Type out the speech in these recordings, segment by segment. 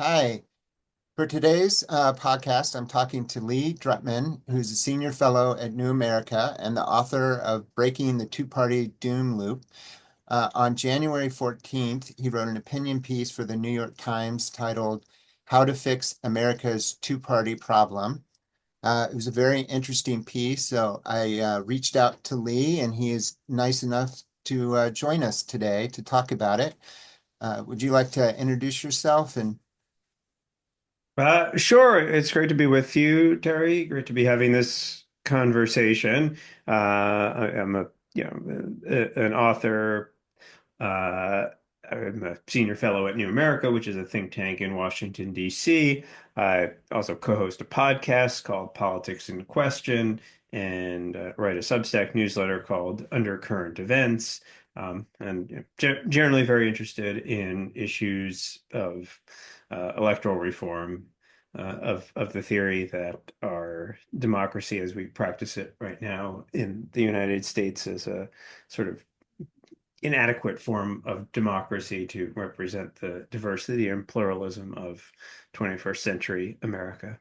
Hi. For today's podcast, I'm talking to Lee Drutman, who's a senior fellow at New America and the author of Breaking the Two-Party Doom Loop. On January 14th, he wrote an opinion piece for the New York Times titled How to Fix America's Two-Party Problem. It was a very interesting piece, so I reached out to Lee, and he is nice enough to join us today to talk about it. Would you like to introduce yourself and Sure. It's great to be with you, Terry. Great to be having this conversation. I'm an author. Uh, I'm a senior fellow at New America, which is a think tank in Washington, D.C. I also co-host a podcast called Politics in Question and write a Substack newsletter called Undercurrent Events. And generally very interested in issues of electoral reform, of the theory that our democracy as we practice it right now in the United States is a sort of inadequate form of democracy to represent the diversity and pluralism of 21st century America.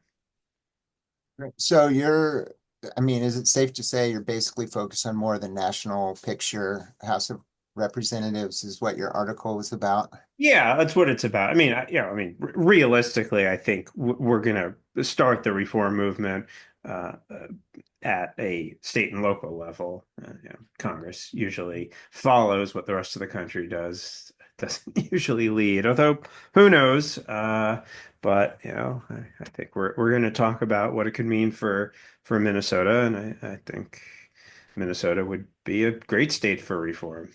so is it safe to say you're basically focused on more of the national picture? House of Representatives is what your article was about. Yeah, that's what it's about. Realistically, I think we're going to start the reform movement at a state and local level. Congress usually follows what the rest of the country does, doesn't usually lead. Although, who knows? But I think we're going to talk about what it could mean for Minnesota, and I think Minnesota would be a great state for reform.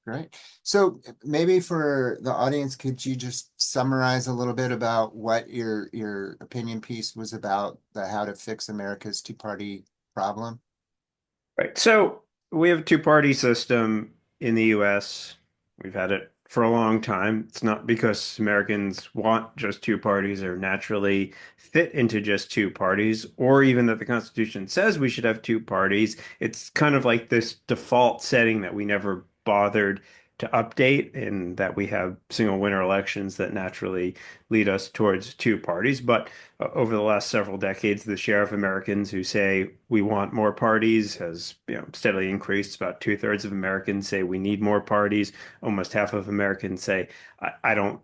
Right. So maybe for the audience, could you just summarize a little bit about what your opinion piece was about, the how to fix America's two-party problem? Right. So we have a two-party system in the US. We've had it for a long time. It's not because Americans want just two parties or naturally fit into just two parties, or even that the Constitution says we should have two parties. It's kind of like this default setting that we never bothered to update, and that we have single winner elections that naturally lead us towards two parties. But over the last several decades, the share of Americans who say we want more parties has, steadily increased. About two-thirds of Americans say we need more parties. Almost half of Americans say I don't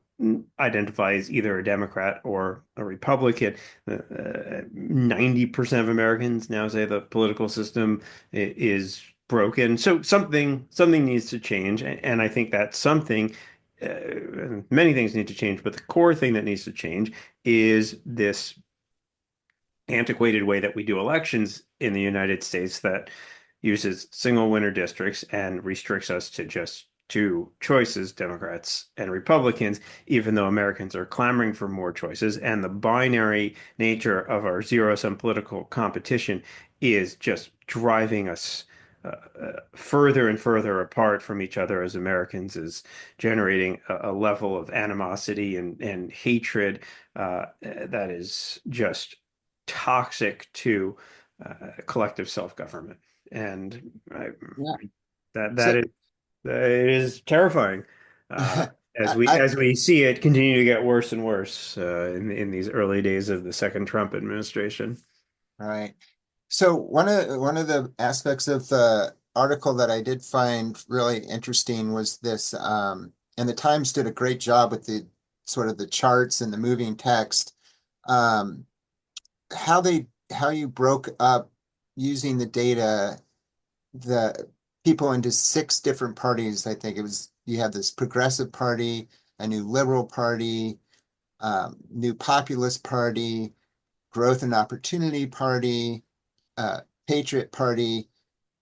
identify as either a Democrat or a Republican. 90% of Americans now say the political system is broken. So something needs to change, and I think that something. Many things need to change, but the core thing that needs to change is this antiquated way that we do elections in the United States that uses single winner districts and restricts us to just two choices, Democrats and Republicans, even though Americans are clamoring for more choices. And the binary nature of our zero-sum political competition is just driving us further and further apart from each other as Americans, is generating a level of animosity and hatred that is just toxic to collective self-government. And Yeah. that So is terrifying uh, as we I as we see it continue to get worse and worse in these early days of the second Trump administration. right. So one of the aspects of the article that I did find really interesting was this, and the Times did a great job with the sort of the charts and the moving text, um, how you broke up using the data, the people into six different parties. I think it was you have this progressive party, a new liberal party, new populist party, growth and opportunity party, uh, Patriot Party,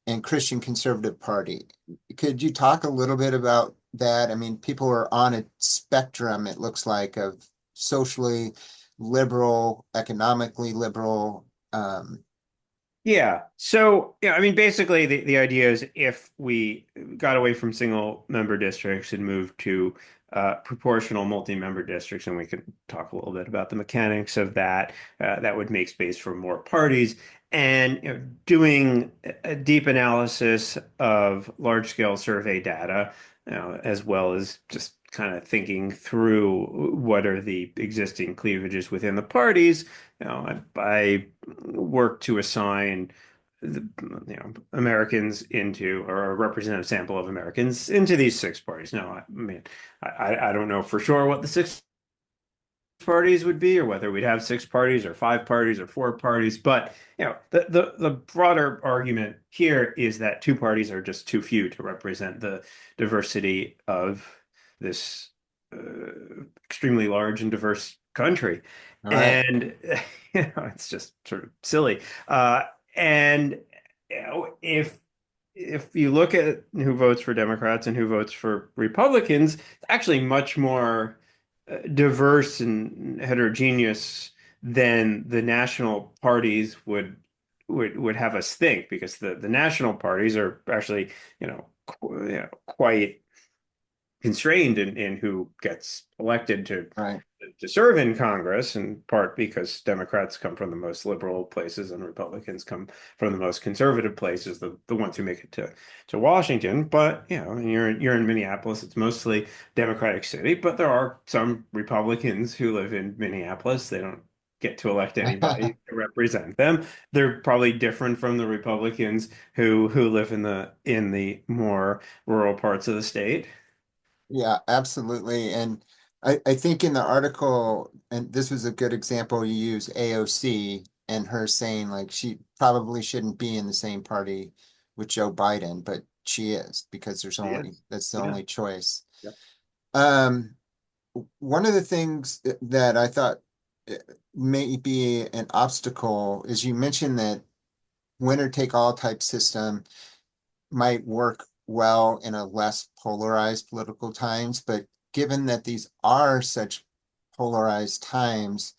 and Christian Conservative Party. Could you talk a little bit about that? I mean, people are on a spectrum, it looks like, of socially liberal, economically liberal. Yeah. So, basically the idea is if we got away from single member districts and moved to proportional multi-member districts, and we could talk a little bit about the mechanics of that, that would make space for more parties. And doing a deep analysis of large-scale survey data, as well as just kind of thinking through what are the existing cleavages within the parties, I work to assign the, Americans into, or a representative sample of Americans into these six parties. Now, I mean, I don't know for sure what the six parties would be, or whether we'd have six parties or five parties or four parties. But the broader argument here is that two parties are just too few to represent the diversity of this extremely large and diverse country. All right. And it's just sort of silly. And if you look at who votes for Democrats and who votes for Republicans, it's actually much more diverse and heterogeneous than the national parties would have us think, because the national parties are actually, quite constrained in who gets elected Right. to serve in Congress, in part because Democrats come from the most liberal places and Republicans come from the most conservative places, the ones who make it to Washington. But you're in Minneapolis, it's mostly Democratic city, but there are some Republicans who live in Minneapolis. They don't get to elect anybody to represent them. They're probably different from the Republicans who live in the more rural parts of the state. Yeah, absolutely. And I think in the article, and this was a good example, you use AOC and her saying like she probably shouldn't be in the same party with Joe Biden, but she is because Yes. that's the Yeah. only choice. Yep. Um, one of the things that I thought uh, may be an obstacle is you mentioned that winner take all type system might work well in a less polarized political times, but given that these are such polarized times,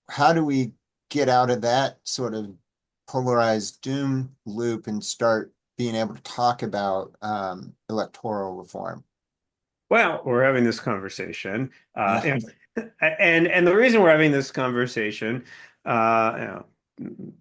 how do we get out of that sort of polarized doom loop and start being able to talk about electoral reform? Well, we're having this conversation, Yeah. and the reason we're having this conversation,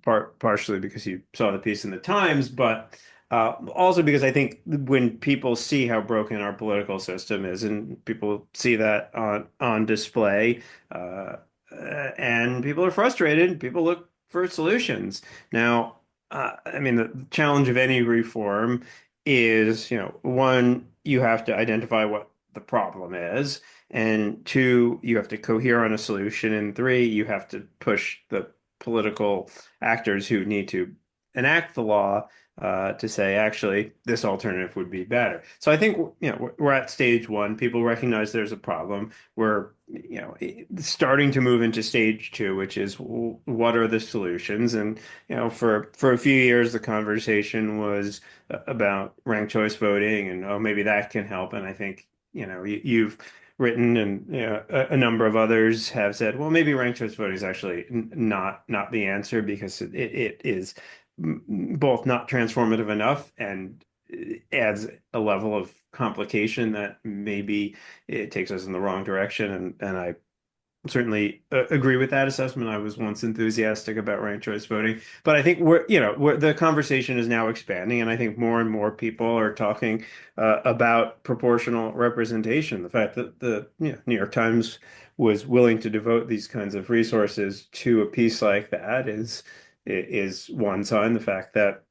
partially because you saw the piece in the Times, but also because I think when people see how broken our political system is, and people see that on display, and people are frustrated, people look for solutions. Now, I mean, the challenge of any reform is, one, you have to identify what the problem is, and two, you have to cohere on a solution, and three, you have to push the political actors who need to enact the law to say, actually, this alternative would be better. So I think, we're at stage one. People recognize there's a problem. We're, starting to move into stage two, which is what are the solutions? And, for a few years, the conversation was about ranked choice voting, and oh, maybe that can help. And I think, you've written, and a number of others have said, well, maybe ranked choice voting is actually not the answer, because it is both not transformative enough and adds a level of complication that maybe it takes us in the wrong direction. And I certainly agree with that assessment. I was once enthusiastic about ranked choice voting, but I think the conversation is now expanding, and I think more and more people are talking about proportional representation. The fact that the New York Times was willing to devote these kinds of resources to a piece like that is one sign. The fact that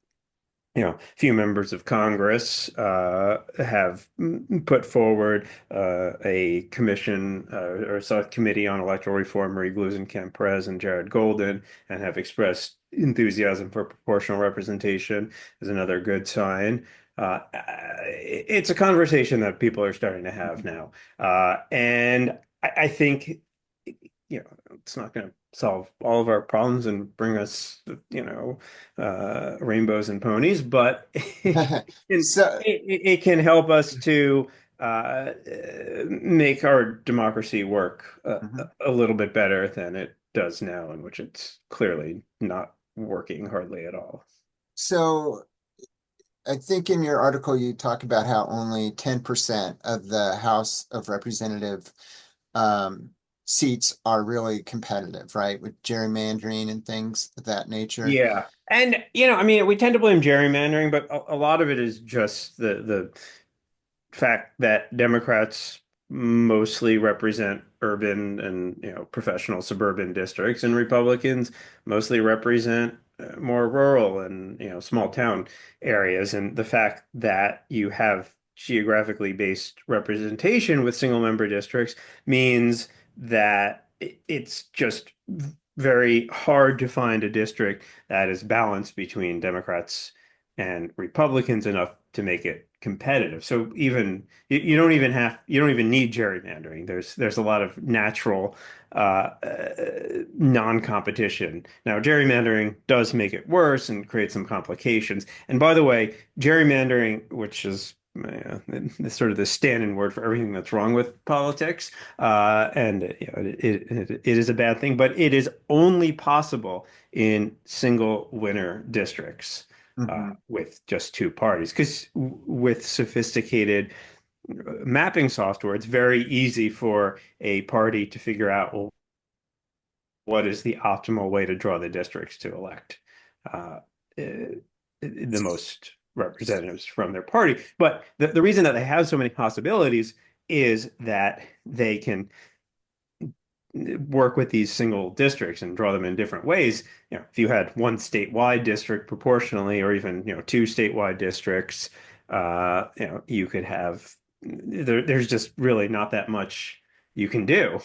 few members of Congress have put forward a commission or a subcommittee on electoral reform, Marie Gluesenkamp-Perez and Jared Golden, and have expressed enthusiasm for proportional representation is another good sign. It's a conversation that people are starting to have now. And I think, it's not going to solve all of our problems and bring us, rainbows and ponies, but So, it can help us to uh, make our democracy work mhm. a little bit better than it does now, in which it's clearly not working hardly at all. So I think in your article you talk about how only 10% of the House of Representative um, seats are really competitive, right? With gerrymandering and things of that nature. Yeah. And, I mean, we tend to blame gerrymandering, but a lot of it is just the fact that Democrats mostly represent urban and professional suburban districts, and Republicans mostly represent more rural and small town areas. And the fact that you have geographically based representation with single member districts means that it's just very hard to find a district that is balanced between Democrats and Republicans enough to make it competitive. So even you don't even need gerrymandering. There's a lot of natural non-competition. Now, gerrymandering does make it worse and create some complications. And by the way, gerrymandering, which is sort of the stand-in word for everything that's wrong with politics, and it is a bad thing, but it is only possible in single winner districts Hmm. with just two parties. Because with sophisticated mapping software, it's very easy for a party to figure out, well, what is the optimal way to draw the districts to elect uh, the most representatives from their party. But the reason that they have so many possibilities is that they can work with these single districts and draw them in different ways. If you had one statewide district proportionally, or even, two statewide districts, you could have there's just really not that much you can do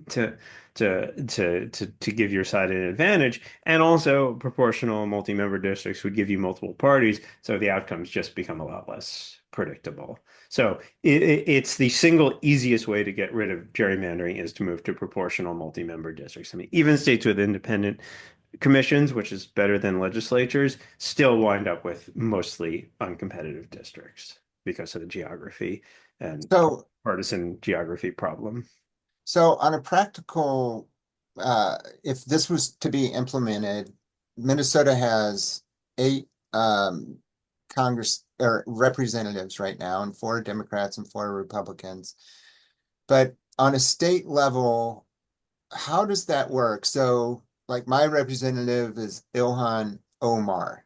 to to give your side an advantage. And also proportional multi-member districts would give you multiple parties, so the outcomes just become a lot less predictable. So it's the single easiest way to get rid of gerrymandering is to move to proportional multi-member districts. I mean, even states with independent commissions, which is better than legislatures, still wind up with mostly uncompetitive districts because of the geography and So, partisan geography problem. so on a practical, if this was to be implemented, Minnesota has eight Congress or representatives right now, and four Democrats and four Republicans. But on a state level, how does that work? So, like my representative is Ilhan Omar.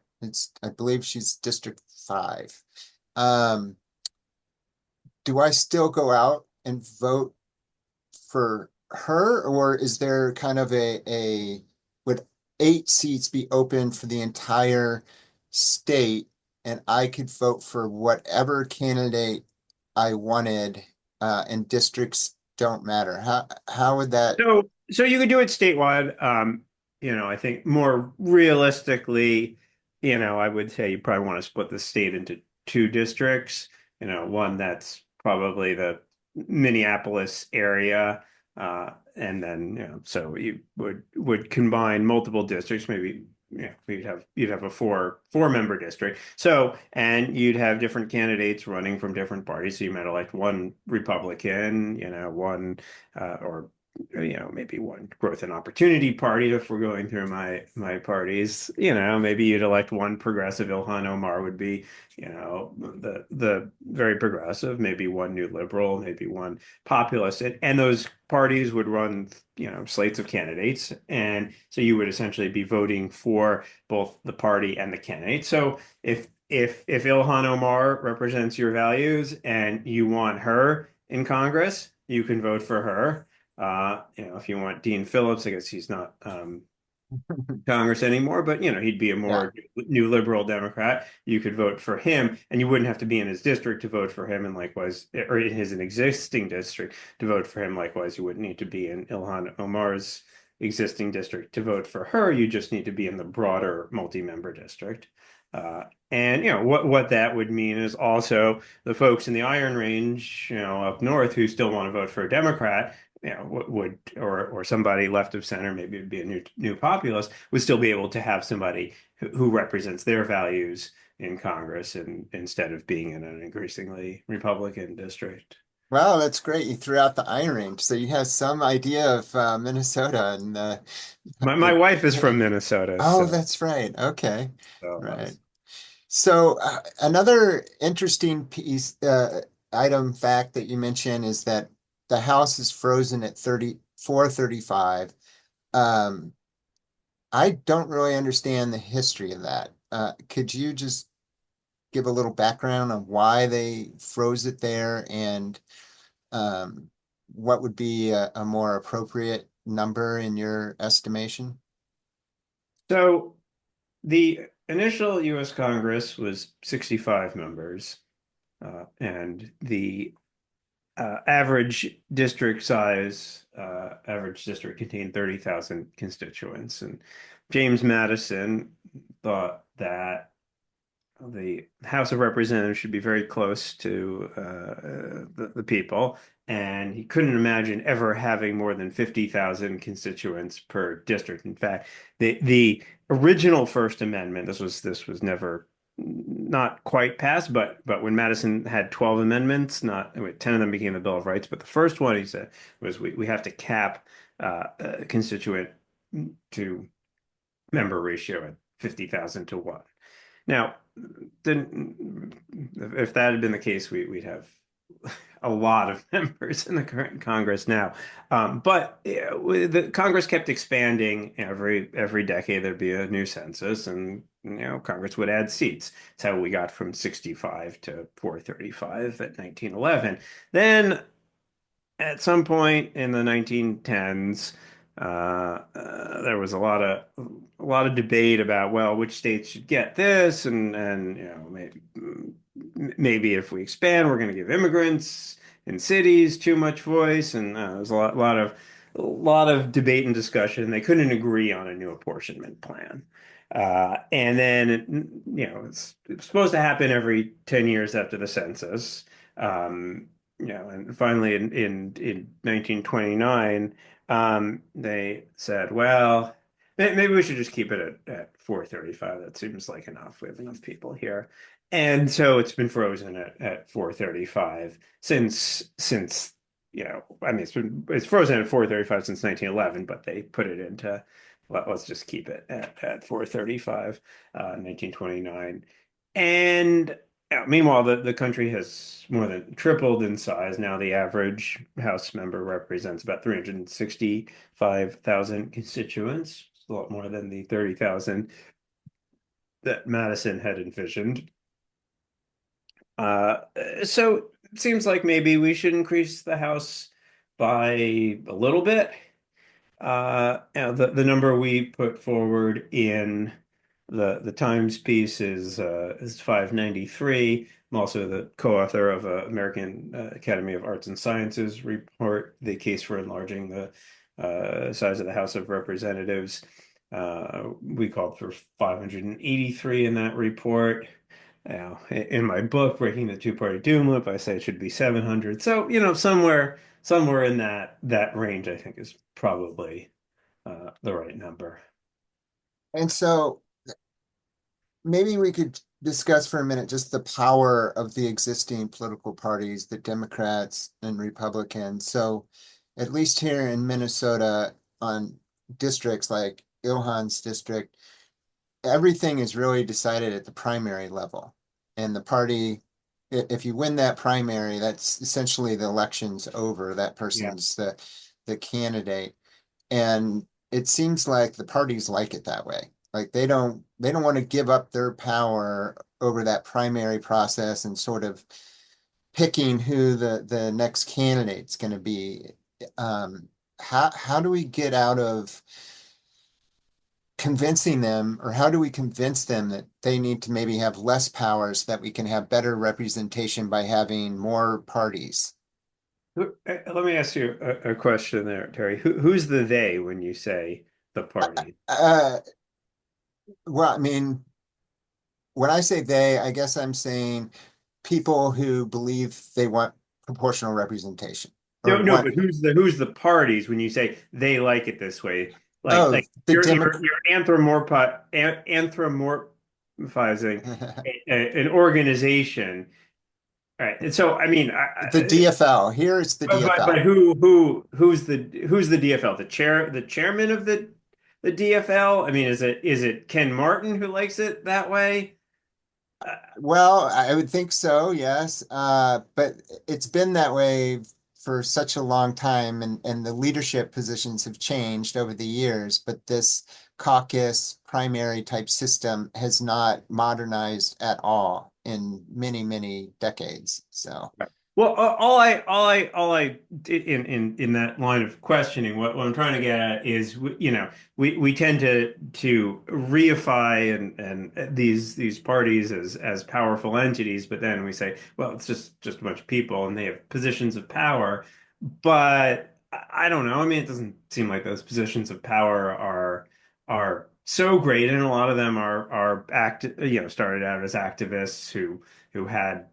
I believe she's District 5. Um, do I still go out and vote for her, or is there kind of would eight seats be open for the entire state, and I could vote for whatever candidate I wanted, and districts don't matter? How would that? So you could do it statewide. I think more realistically, I would say you probably want to split the state into two districts. One that's probably the Minneapolis area, and then so you would combine multiple districts. Maybe you'd have a four member district. So and you'd have different candidates running from different parties. So you might elect one Republican, one or maybe one growth and opportunity party if we're going through my parties. Maybe you'd elect one progressive. Ilhan Omar would be, the very progressive, maybe one new liberal, maybe one populist. And those parties would run, slates of candidates. And so you would essentially be voting for both the party and the candidate. So if Ilhan Omar represents your values and you want her in Congress, you can vote for her. If you want Dean Phillips, I guess he's not Congress anymore, but he'd be a Yeah. more new liberal Democrat. You could vote for him, and you wouldn't have to be in his district to vote for him, and likewise, or in his an existing district to vote for him. Likewise, you wouldn't need to be in Ilhan Omar's existing district to vote for her. You just need to be in the broader multi-member district. And what that would mean is also the folks in the Iron Range, up north who still want to vote for a Democrat, would or somebody left of center, maybe it'd be a new populist, would still be able to have somebody who represents their values in Congress, and instead of being in an increasingly Republican district. Wow, that's great. You threw out the Iron Range, so you have some idea of Minnesota and My the. wife is from Minnesota, Oh, so, that's right. Okay, so right. So another interesting piece, item fact that you mentioned is that the house is frozen at 34:35. Um, I don't really understand the history of that. Could you just give a little background on why they froze it there? And Um, what would be a more appropriate number in your estimation? So the initial U.S. Congress was 65 members, and the average district contained 30,000 constituents. And James Madison thought that the House of Representatives should be very close to the people, and he couldn't imagine ever having more than 50,000 constituents per district. In fact, the original First Amendment, this was never not quite passed, but when Madison had 12 amendments, not 10 of them became the Bill of Rights, but the first one he said was we have to cap constituent to member ratio at 50,000 to 1. Now, then, if that had been the case, we'd have a lot of members in the current Congress now. But the Congress kept expanding every decade. There'd be a new census, and Congress would add seats. That's how we got from 65 to 435 at 1911. Then at some point in the 1910s, there was a lot of debate about, well, which states should get this, and maybe if we expand, we're going to give immigrants in cities too much voice, and there was a lot of debate and discussion. They couldn't agree on a new apportionment plan. And then, it was supposed to happen every 10 years after the census. And finally in 1929, they said, well, maybe we should just keep it at 435. That seems like enough. We have enough people here. And so it's been frozen at 435 since, I mean, it's frozen at 435 since 1911, but they put it into, let's just keep it at 435, 1929. And meanwhile, the country has more than tripled in size. Now the average House member represents about 365,000 constituents. It's a lot more than the 30,000 that Madison had envisioned. Uh, so it seems like maybe we should increase the House by a little bit. The number we put forward in the Times piece is 593. I'm also the co-author of American Academy of Arts and Sciences report, The Case for Enlarging the Size of the House of Representatives. We called for 583 in that report. Now, in my book, Breaking the Two-Party Doom Loop, I say it should be 700. So, somewhere in that range, I think is probably the right number. And so maybe we could discuss for a minute just the power of the existing political parties, the Democrats and Republicans. So, at least here in Minnesota, on districts like Ilhan's district, everything is really decided at the primary level. And the party, if you win that primary, that's essentially the election's over. That Yeah. person's the candidate. And it seems like the parties like it that way. Like they don't want to give up their power over that primary process and sort of picking who the next candidate's going to be. Um, how do we get out of convincing them, or how do we convince them that they need to maybe have less power so that we can have better representation by having more parties? Let me ask you a question there, Terry. Who's the they when you say the party? Uh, well, I mean, when I say they, I guess I'm saying people who believe they want proportional representation or No, no, want, but who's the parties when you say they like it this way? Like oh, like the you're anthropomorphizing an organization. All right. And so I mean, the DFL. Here it's the but DFL. who's the DFL? The chairman of the DFL? I mean, is it Ken Martin who likes it that way? Uh, Well, I would think so, yes. But it's been that way for such a long time, and the leadership positions have changed over the years, but this caucus primary type system has not modernized at all in many, many decades. So. Well, in that line of questioning, what I'm trying to get at is, we tend to reify and these parties as powerful entities, but then we say, well, it's just a bunch of people and they have positions of power. But I don't know. I mean, it doesn't seem like those positions of power are so great, and a lot of them are started out as activists who had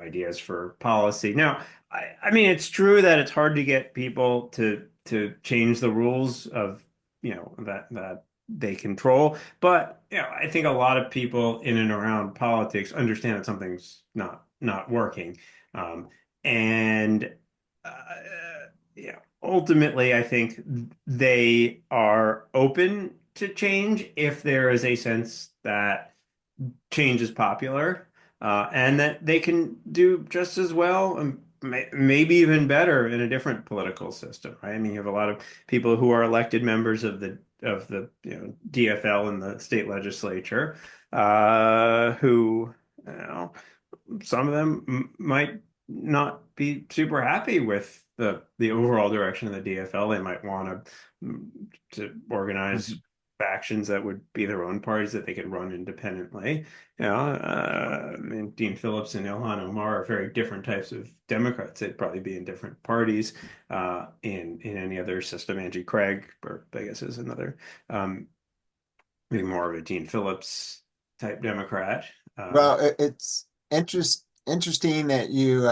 ideas for policy. Now, I mean, it's true that it's hard to get people to change the rules of that they control, but I think a lot of people in and around politics understand that something's not working, and uh, ultimately, I think they are open to change if there is a sense that change is popular, and that they can do just as well, and maybe even better in a different political system, right? I mean, you have a lot of people who are elected members of the DFL in the state legislature, who some of them might not be super happy with the overall direction of the DFL. They might want to organize Mhm. factions that would be their own parties that they could run independently. I mean, Dean Phillips and Ilhan Omar are very different types of Democrats. They'd probably be in different parties in any other system. Angie Craig, or I guess, is another, um, maybe more of a Dean Phillips type Democrat. Well, it's interesting that you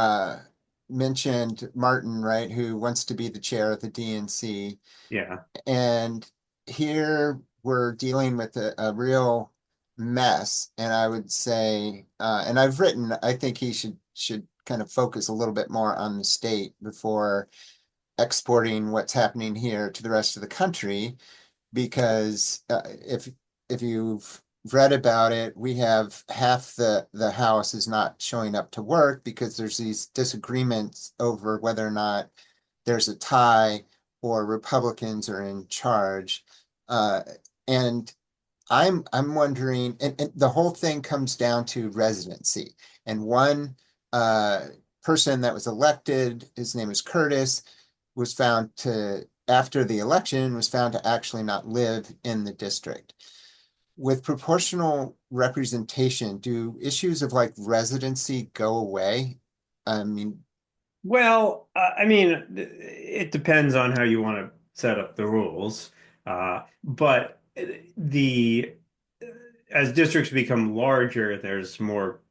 mentioned Martin, right, who wants to be the chair of the DNC. Yeah. And here we're dealing with a real mess. And I would say, and I've written, I think he should kind of focus a little bit more on the state before exporting what's happening here to the rest of the country. Because if you've read about it, we have half the House is not showing up to work because there's these disagreements over whether or not there's a tie or Republicans are in charge. Uh, and I'm wondering, and the whole thing comes down to residency. And one uh, person that was elected, his name is Curtis, was found to, after the election, was found to actually not live in the district. With proportional representation, do issues of like residency go away? I mean, Well, I mean, it depends on how you want to set up the rules. But the as districts become larger, there's more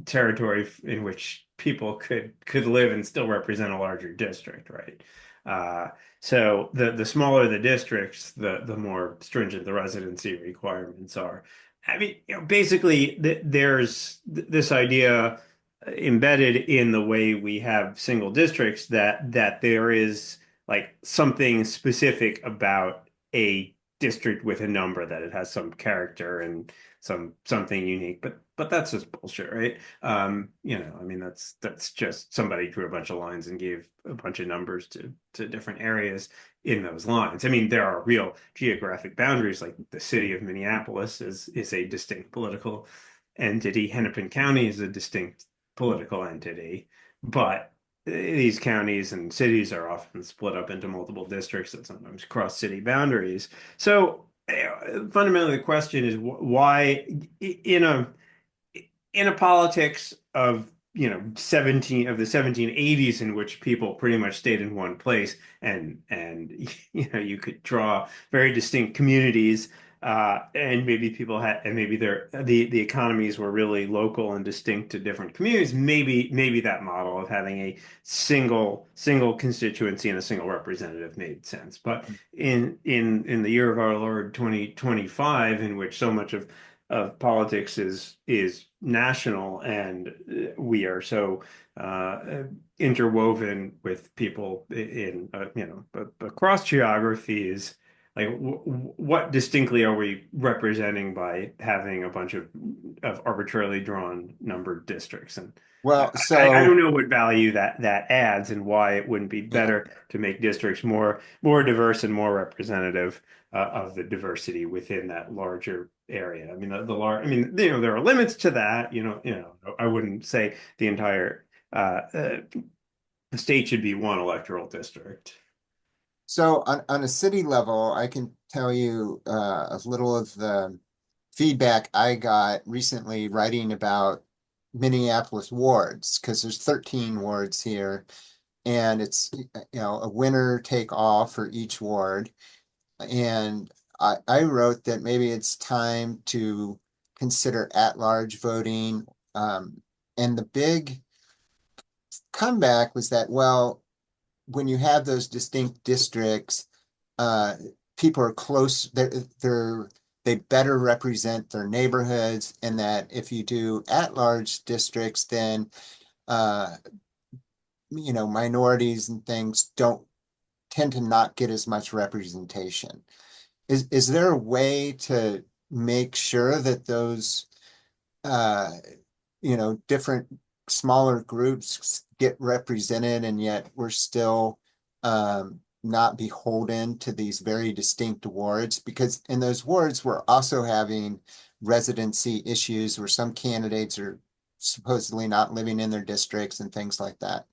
territory in which people could live and still represent a larger district, right? So the smaller the districts, the more stringent the residency requirements are. I mean, basically, there's this idea embedded in the way we have single districts that there is like something specific about a district with a number, that it has some character and something unique. But that's just bullshit, right? I mean, that's just somebody drew a bunch of lines and gave a bunch of numbers to different areas in those lines. I mean, there are real geographic boundaries, like the city of Minneapolis is a distinct political entity. Hennepin County is a distinct political entity, but these counties and cities are often split up into multiple districts that sometimes cross city boundaries. So fundamentally, the question is why in a politics of 17 of the 1780s, in which people pretty much stayed in one place, and you could draw very distinct communities, and maybe people had, and maybe the economies were really local and distinct to different communities. Maybe that model of having a single constituency and a single representative made sense. But in the year of our Lord 2025, in which so much of politics is national, and we are so interwoven with people in across geographies. Like, what distinctly are we representing by having a bunch of arbitrarily drawn numbered districts? And well, I don't so know what value that adds, and why it wouldn't be yeah. better to make districts more diverse and more representative of the diversity within that larger area. I mean, the large. I mean, there are limits to that. I wouldn't say the entire the state should be one electoral district. So on a city level, I can tell you a little of the feedback I got recently writing about Minneapolis wards, because there's 13 wards here, and it's a winner take all for each ward. And I wrote that maybe it's time to consider at-large voting. And the big comeback was that, well, when you have those distinct districts, uh, people are close, they better represent their neighborhoods, and that if you do at-large districts, then uh, minorities and things don't tend to not get as much representation. Is there a way to make sure that those uh, different smaller groups get represented, and yet we're still not beholden to these very distinct wards? Because in those wards, we're also having residency issues where some candidates are supposedly not living in their districts and things like that.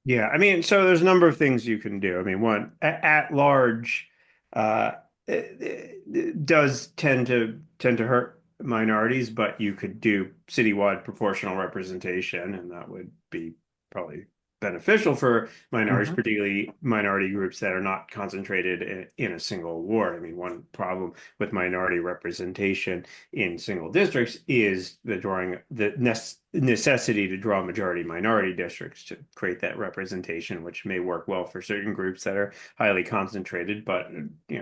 Yeah, I mean, so there's a number of things you can do. I mean, one, at large, uh, it does tend to hurt minorities, but you could do citywide proportional representation, and that would be probably beneficial for minorities, Mhm. particularly minority groups that are not concentrated in a single ward. I mean, one problem with minority representation in single districts is the necessity to draw majority minority districts to create that representation, which may work well for certain groups that are highly concentrated, but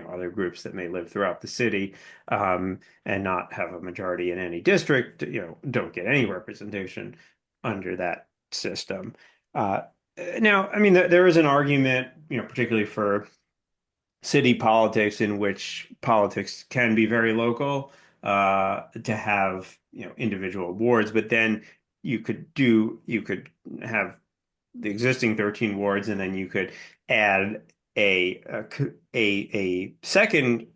other groups that may live throughout the city and not have a majority in any district, don't get any representation under that system. Uh, Now, I mean, there is an argument, particularly for city politics in which politics can be very local, to have, individual wards, but then you could have the existing 13 wards, and then you could add a second,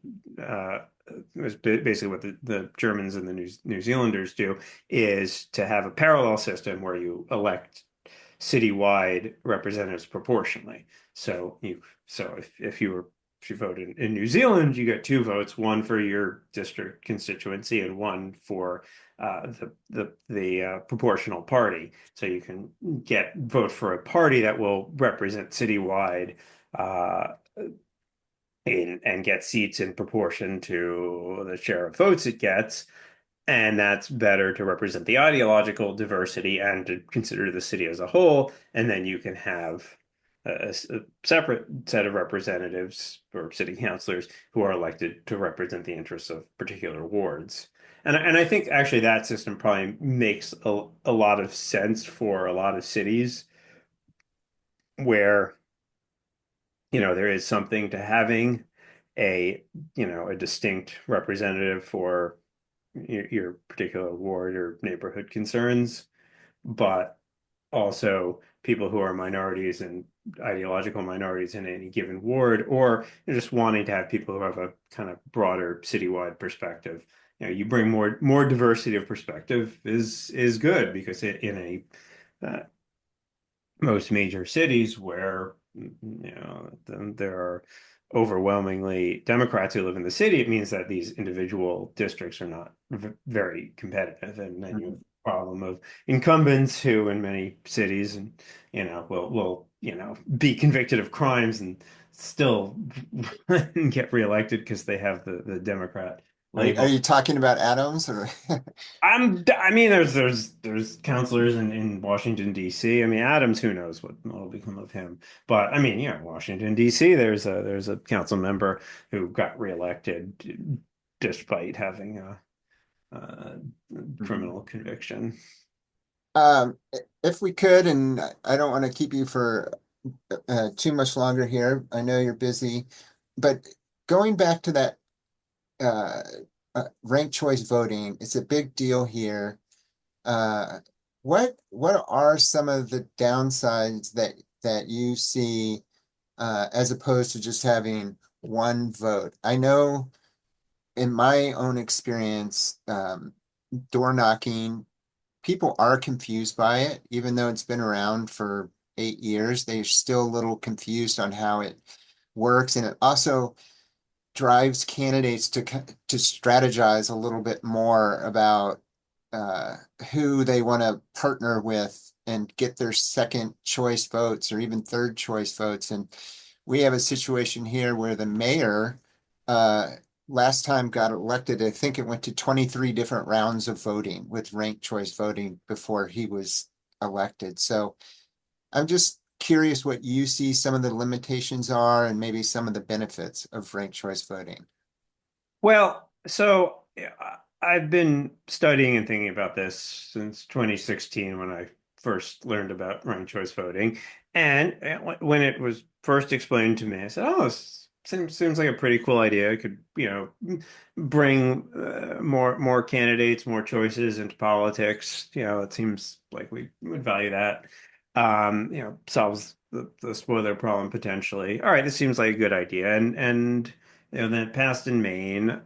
was basically what the Germans and the New Zealanders do, is to have a parallel system where you elect citywide representatives proportionally. So if you vote in New Zealand, you get two votes, one for your district constituency and one for the proportional party. So you can vote for a party that will represent citywide uh, and get seats in proportion to the share of votes it gets. And that's better to represent the ideological diversity and to consider the city as a whole. And then you can have a separate set of representatives or city councilors who are elected to represent the interests of particular wards. And I think actually that system probably makes a lot of sense for a lot of cities where, there is something to having a, a distinct representative for your particular ward or neighborhood concerns, but also people who are minorities and ideological minorities in any given ward, or just wanting to have people who have a kind of broader citywide perspective. You bring more diversity of perspective is good because in a most major cities where there are overwhelmingly Democrats who live in the city, it means that these individual districts are not very competitive, and then you have Mhm. a problem of incumbents who, in many cities, and will be convicted of crimes and still get reelected because they have the Democrat Are label. you talking about Adams or? I mean, there's counselors in Washington, D.C. I mean, Adams, who knows what'll become of him. But I mean, Washington, D.C., there's a council member who got reelected despite having a Mhm. criminal conviction. If we could, and I don't want to keep you for too much longer here. I know you're busy, but going back to that uh, ranked choice voting, it's a big deal here. Uh, what are some of the downsides that you see as opposed to just having one vote? I know in my own experience, door knocking, people are confused by it, even though it's been around for 8 years. They're still a little confused on how it works, and it also drives candidates to strategize a little bit more about uh, who they want to partner with and get their second choice votes or even third choice votes. And we have a situation here where the mayor uh, last time got elected. I think it went to 23 different rounds of voting with ranked choice voting before he was elected. So I'm just curious what you see some of the limitations are and maybe some of the benefits of ranked choice voting. Well, so yeah, I've been studying and thinking about this since 2016 when I first learned about ranked choice voting. And when it was first explained to me, I said, "Oh, this seems like a pretty cool idea. It could, bring more candidates, more choices into politics. It seems like we would value that. Solves the spoiler problem potentially. All right, this seems like a good idea." And then it passed in Maine,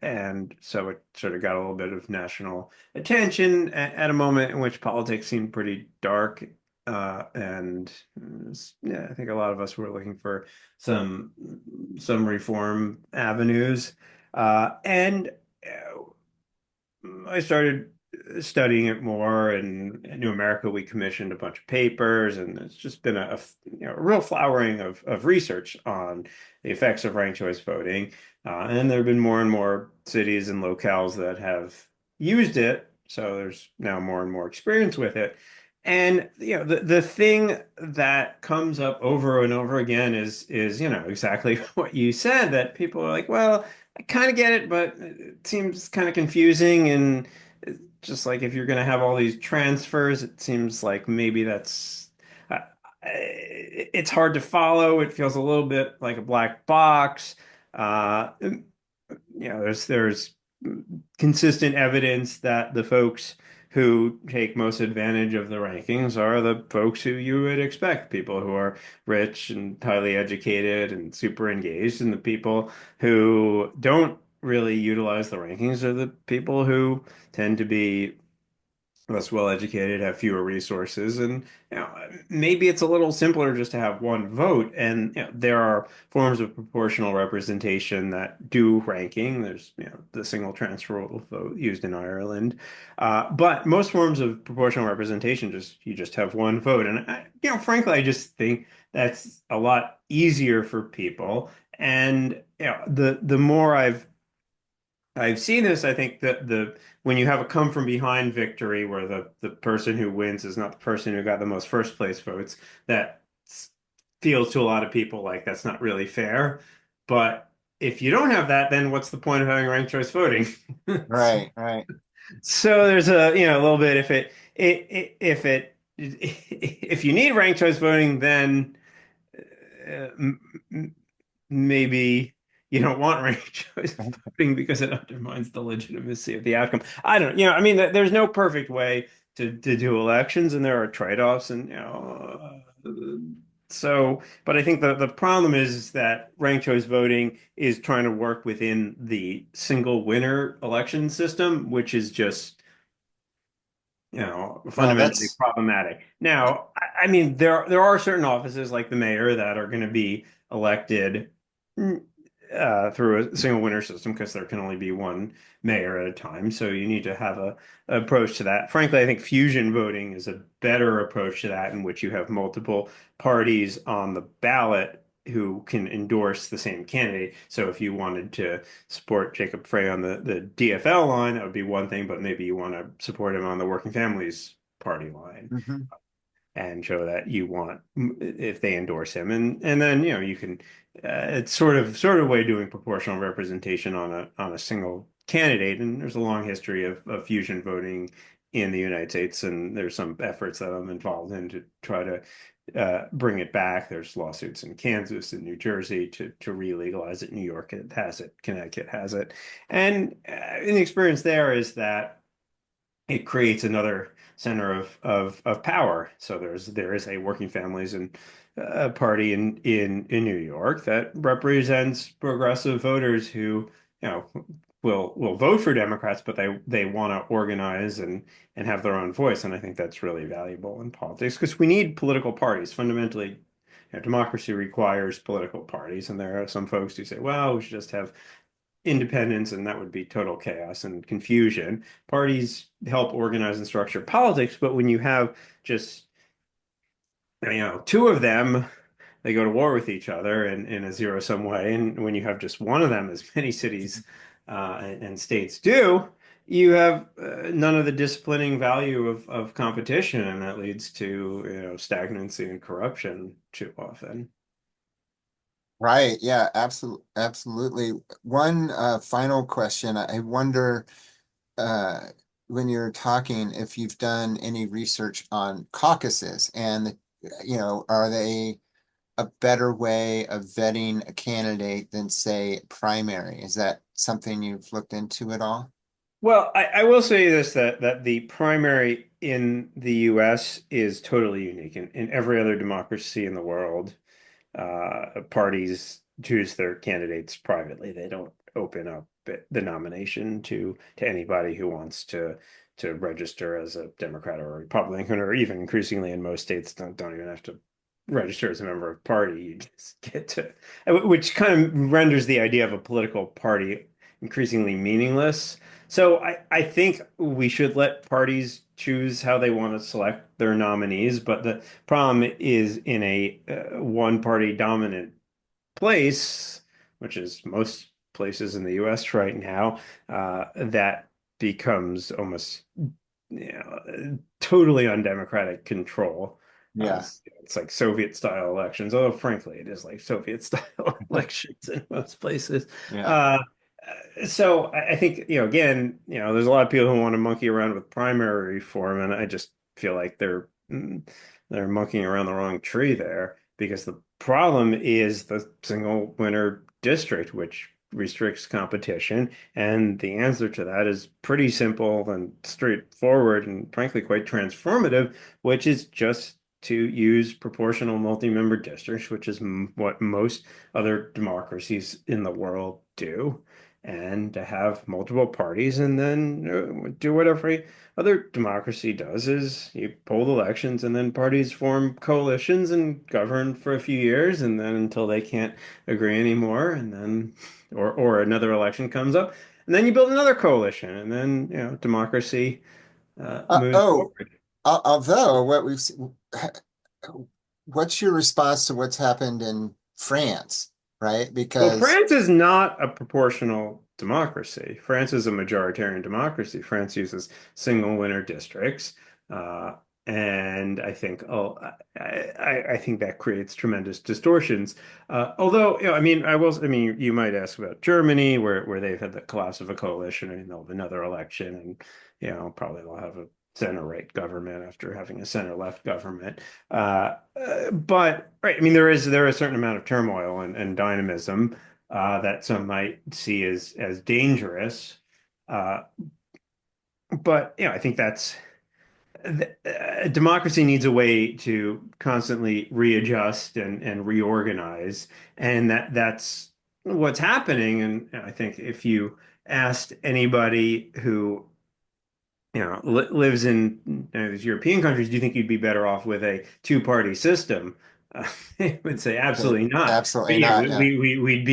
and so it sort of got a little bit of national attention at a moment in which politics seemed pretty dark. And yeah, I think a lot of us were looking for some some reform avenues. And I started studying it more, and at New America, we commissioned a bunch of papers, and it's just been a real flowering of research on the effects of ranked choice voting. And there have been more and more cities and locales that have used it, so there's now more and more experience with it. And the thing that comes up over and over again is exactly what you said, that people are like, well, I kind of get it, but it seems kind of confusing. And just like if you're going to have all these transfers, it seems like maybe uh, it's hard to follow. It feels a little bit like a black box. There's consistent evidence that the folks who take most advantage of the rankings are the folks who you would expect, people who are rich and highly educated and super engaged, and the people who don't really utilize the rankings are the people who tend to be less well educated, have fewer resources, and maybe it's a little simpler just to have one vote. And there are forms of proportional representation that do ranking. There's the single transferable vote used in Ireland, but most forms of proportional representation you just have one vote. And frankly, I just think that's a lot easier for people. And the more I've seen this. I think that the when you have a come from behind victory where the person who wins is not the person who got the most first place votes, that feels to a lot of people like that's not really fair. But if you don't have that, then what's the point of having ranked choice voting? Right, right. So there's a little bit if you need ranked choice voting, then maybe you don't want ranked choice voting because it undermines the legitimacy of the outcome. I don't, I mean, there's no perfect way to do elections, and there are trade-offs, and but I think the problem is that ranked choice voting is trying to work within the single winner election system, which is just No, fundamentally that's problematic. Now, I mean, there are certain offices like the mayor that are going to be elected through a single winner system because there can only be one mayor at a time. So you need to have a approach to that. Frankly, I think fusion voting is a better approach to that, in which you have multiple parties on the ballot who can endorse the same candidate. So if you wanted to support Jacob Frey on the DFL line, that would be one thing, but maybe you want to support him on the Working Families Party line mhm. and show that you want if they endorse him, and then you can it's sort of way doing proportional representation on a single candidate. And there's a long history of fusion voting in the United States, and there's some efforts that I'm involved in to try to bring it back. There's lawsuits in Kansas and New Jersey to re-legalize it. New York it has it, Connecticut has it, and the experience there is that it creates another center of power. So there is a working families and party in New York that represents progressive voters who will vote for Democrats, but they want to organize and have their own voice. And I think that's really valuable in politics because we need political parties. Fundamentally, democracy requires political parties. And there are some folks who say, well, we should just have independence, and that would be total chaos and confusion. Parties help organize and structure politics, but when you have just two of them, they go to war with each other in a zero-sum way. And when you have just one of them, as many cities and states do, you have none of the disciplining value of competition, and that leads to stagnancy and corruption too often. Right. Yeah, absolutely. One final question. I wonder uh, when you're talking if you've done any research on caucuses and are they a better way of vetting a candidate than say primary? Is that something you've looked into at all? Well, I will say this that the primary in the US is totally unique. In every other democracy in the world, parties choose their candidates privately. They don't open up the nomination to anybody who wants to register as a Democrat or a Republican, or even increasingly in most states don't even have to register as a member of party. You just get to, which kind of renders the idea of a political party increasingly meaningless. So I think we should let parties choose how they want to select their nominees, but the problem is in a one party dominant place, which is most places in the US right now, that becomes almost totally undemocratic control. Yeah. It's like Soviet style elections, although frankly, it is like Soviet style elections in most places. Yeah. Uh, so I think, again, there's a lot of people who want to monkey around with primary reform, and I just feel like they're monkeying around the wrong tree there because the problem is the single winner district, which restricts competition. And the answer to that is pretty simple and straightforward and frankly quite transformative, which is just to use proportional multi-member districts, which is what most other democracies in the world do, and to have multiple parties and then do what every other democracy does is you hold elections and then parties form coalitions and govern for a few years and then until they can't agree anymore and then or another election comes up and then you build another coalition and then democracy moves Oh, forward. although what's your response to what's happened in France, right? Well, Because France is not a proportional democracy. France is a majoritarian democracy. France uses single winner districts, uh, and I think that creates tremendous distortions. Although, I mean, I mean, you might ask about Germany, where they've had the collapse of a coalition. I mean, they'll have another election, and probably they'll have a center-right government after having a center-left government. But right, I mean, there is a certain amount of turmoil and dynamism that some might see as dangerous. Uh, but I think democracy needs a way to constantly readjust and reorganize, and that's what's happening. And I think if you asked anybody who li lives in these European countries, do you think you'd be better off with a two-party system? They would say absolutely not. But absolutely yeah, not. Yeah. we'd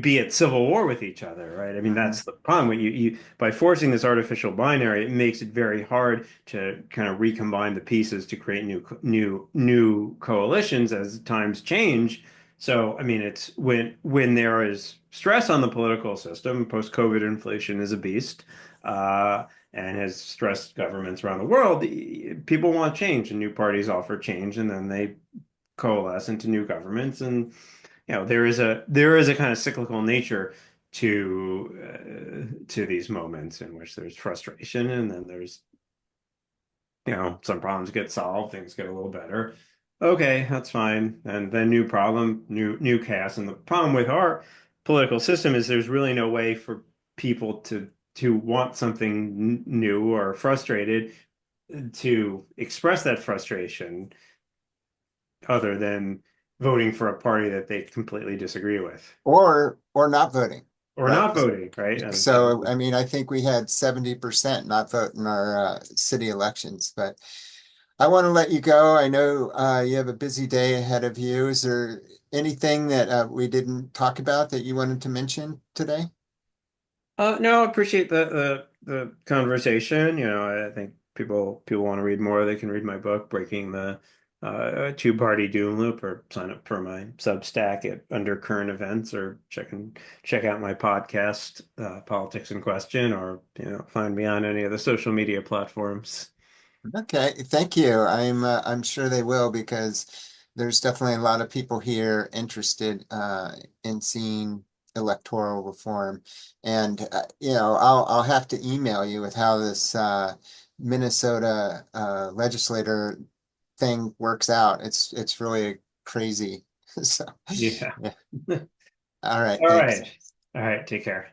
be at civil war with each other, right? I mean, Mhm. that's the problem. You by forcing this artificial binary, it makes it very hard to kind of recombine the pieces to create new coalitions as times change. So, I mean, it's when there is stress on the political system, post-COVID inflation is a beast. And has stressed governments around the world. People want change, and new parties offer change, and then they coalesce into new governments. And there is a kind of cyclical nature to these moments in which there's frustration, and then there's some problems get solved, things get a little better. Okay, that's fine. And then new problem, new chaos. And the problem with our political system is there's really no way for people to want something new or frustrated to express that frustration other than voting for a party that they completely disagree with. Or not voting. or Right. not voting, right? And So, I mean, I think we had 70% not vote in our city elections, but I want to let you go. I know you have a busy day ahead of you. Is there anything that we didn't talk about that you wanted to mention today? no, I appreciate the conversation. I think people want to read more. They can read my book, Breaking the Two-Party Doom Loop, or sign up for my Substack at under current events, or check out my podcast, Politics in Question, or find me on any of the social media platforms. Okay, thank you. I'm sure they will because there's definitely a lot of people here interested in seeing electoral reform, and I'll have to email you with how this Minnesota legislator thing works out. It's really crazy. So Yeah. yeah. All right, All thanks. right. All right. Take care.